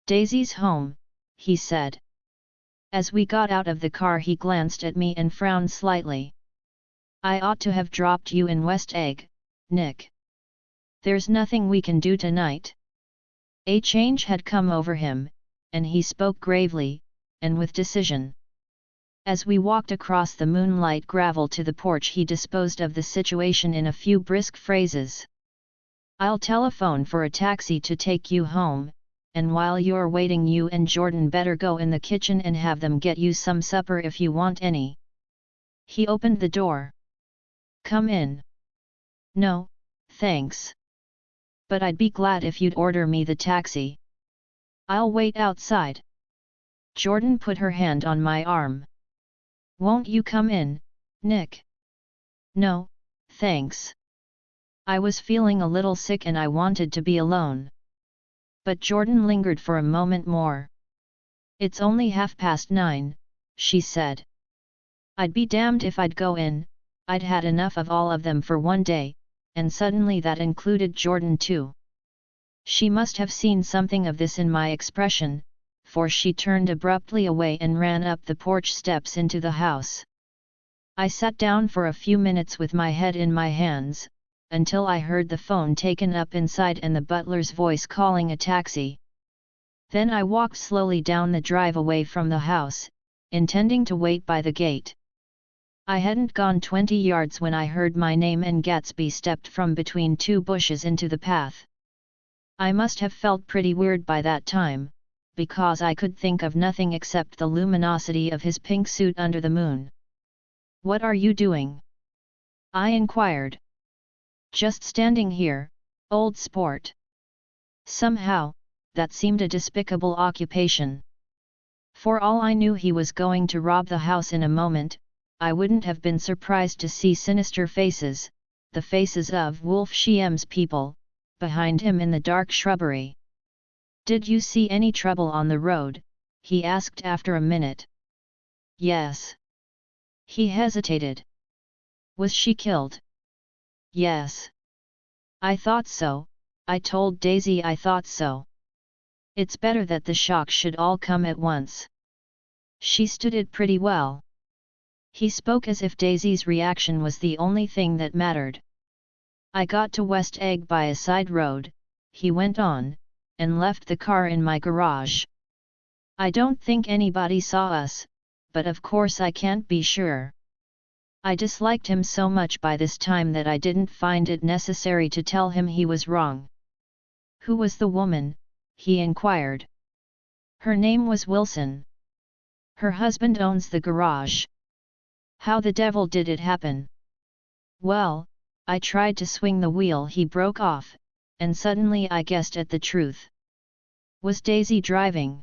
Speaker 1: "Daisy's home," he said. As we got out of the car he glanced at me and frowned slightly. "I ought to have dropped you in West Egg, Nick. There's nothing we can do tonight." A change had come over him, and he spoke gravely, and with decision. As we walked across the moonlight gravel to the porch he disposed of the situation in a few brisk phrases. "I'll telephone for a taxi to take you home, and while you're waiting you and Jordan better go in the kitchen and have them get you some supper if you want any." He opened the door. "Come in." "No, thanks. But I'd be glad if you'd order me the taxi." "I'll wait outside." Jordan put her hand on my arm. "Won't you come in, Nick?" "No, thanks. I was feeling a little sick and I wanted to be alone." But Jordan lingered for a moment more. "It's only 9:30, she said. "I'd be damned if I'd go in, I'd had enough of all of them for one day," and suddenly that included Jordan too. She must have seen something of this in my expression, for she turned abruptly away and ran up the porch steps into the house. I sat down for a few minutes with my head in my hands, until I heard the phone taken up inside and the butler's voice calling a taxi. Then I walked slowly down the drive away from the house, intending to wait by the gate. I hadn't gone 20 yards when I heard my name and Gatsby stepped from between two bushes into the path. I must have felt pretty weird by that time, because I could think of nothing except the luminosity of his pink suit under the moon. "What are you doing?" I inquired. "Just standing here, old sport." Somehow, that seemed a despicable occupation. For all I knew he was going to rob the house in a moment, I wouldn't have been surprised to see sinister faces, the faces of Wolf Shiem's people, behind him in the dark shrubbery. "Did you see any trouble on the road?" he asked after a minute. "Yes." He hesitated. "Was she killed?" "Yes." "I thought so," I told Daisy. "I thought so. It's better that the shock should all come at once. She stood it pretty well." He spoke as if Daisy's reaction was the only thing that mattered. "I got to West Egg by a side road," he went on, "and left the car in my garage. I don't think anybody saw us, but of course I can't be sure." I disliked him so much by this time that I didn't find it necessary to tell him he was wrong. "Who was the woman?" he inquired. "Her name was Wilson. Her husband owns the garage." "How the devil did it happen?" "Well, I tried to swing the wheel," he broke off, and suddenly I guessed at the truth. "Was Daisy driving?"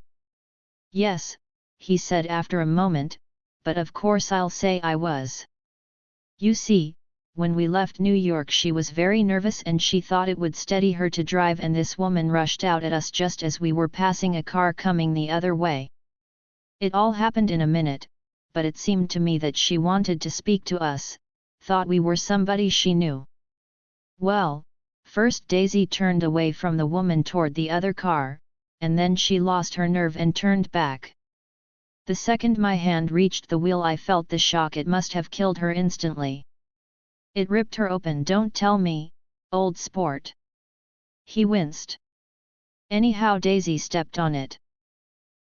Speaker 1: "Yes," he said after a moment, "but of course I'll say I was. You see, when we left New York she was very nervous and she thought it would steady her to drive, and this woman rushed out at us just as we were passing a car coming the other way. It all happened in a minute, but it seemed to me that she wanted to speak to us, thought we were somebody she knew. Well, first Daisy turned away from the woman toward the other car, and then she lost her nerve and turned back. The second my hand reached the wheel I felt the shock. It must have killed her instantly. It ripped her open." "Don't tell me, old sport." He winced. "Anyhow, Daisy stepped on it.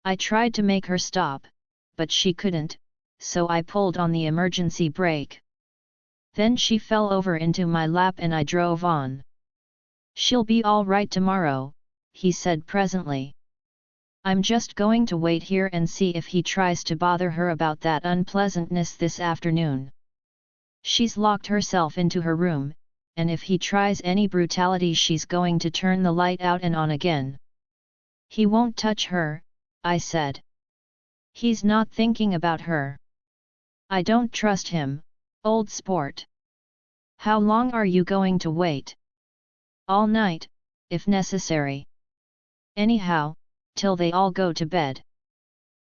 Speaker 1: I tried to make her stop, but she couldn't, so I pulled on the emergency brake. Then she fell over into my lap and I drove on." "She'll be all right tomorrow," he said presently. "I'm just going to wait here and see if he tries to bother her about that unpleasantness this afternoon. She's locked herself into her room, and if he tries any brutality she's going to turn the light out and on again." "He won't touch her," I said. "He's not thinking about her." "I don't trust him, old sport." "How long are you going to wait?" "All night, if necessary. Anyhow, till they all go to bed."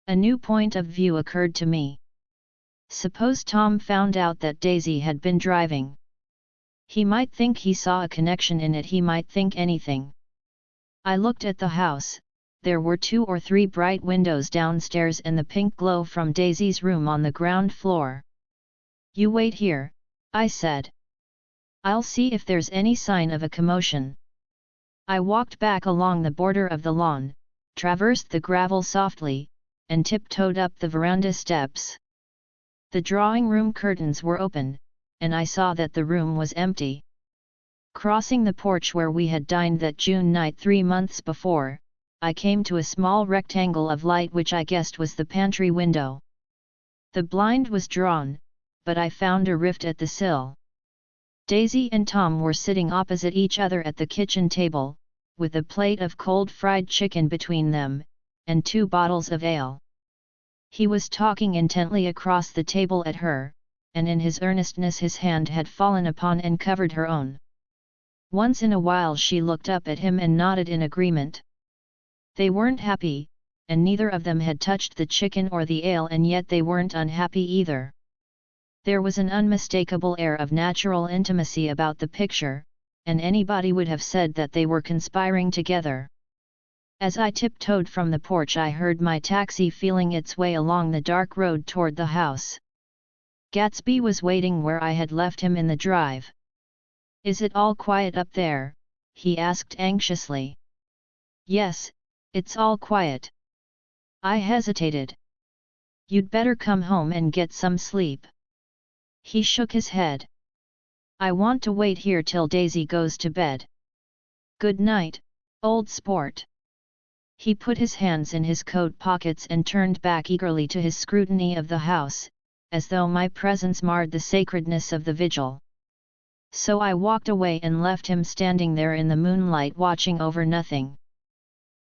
Speaker 1: A new point of view occurred to me. Suppose Tom found out that Daisy had been driving. He might think he saw a connection in it. He might think anything. I looked at the house. There were 2 or 3 bright windows downstairs and the pink glow from Daisy's room on the ground floor. "You wait here," I said. "I'll see if there's any sign of a commotion." I walked back along the border of the lawn, traversed the gravel softly, and tiptoed up the veranda steps. The drawing room curtains were open, and I saw that the room was empty. Crossing the porch where we had dined that June night 3 months before, I came to a small rectangle of light which I guessed was the pantry window. The blind was drawn, but I found a rift at the sill. Daisy and Tom were sitting opposite each other at the kitchen table, with a plate of cold fried chicken between them, and 2 bottles of ale. He was talking intently across the table at her, and in his earnestness his hand had fallen upon and covered her own. Once in a while she looked up at him and nodded in agreement. They weren't happy, and neither of them had touched the chicken or the ale, and yet they weren't unhappy either. There was an unmistakable air of natural intimacy about the picture, and anybody would have said that they were conspiring together. As I tiptoed from the porch I heard my taxi feeling its way along the dark road toward the house. Gatsby was waiting where I had left him in the drive. Is it all quiet up there? He asked anxiously. Yes, it's all quiet. I hesitated. You'd better come home and get some sleep. He shook his head. I want to wait here till Daisy goes to bed. Good night, old sport. He put his hands in his coat pockets and turned back eagerly to his scrutiny of the house, as though my presence marred the sacredness of the vigil. So I walked away and left him standing there in the moonlight watching over nothing.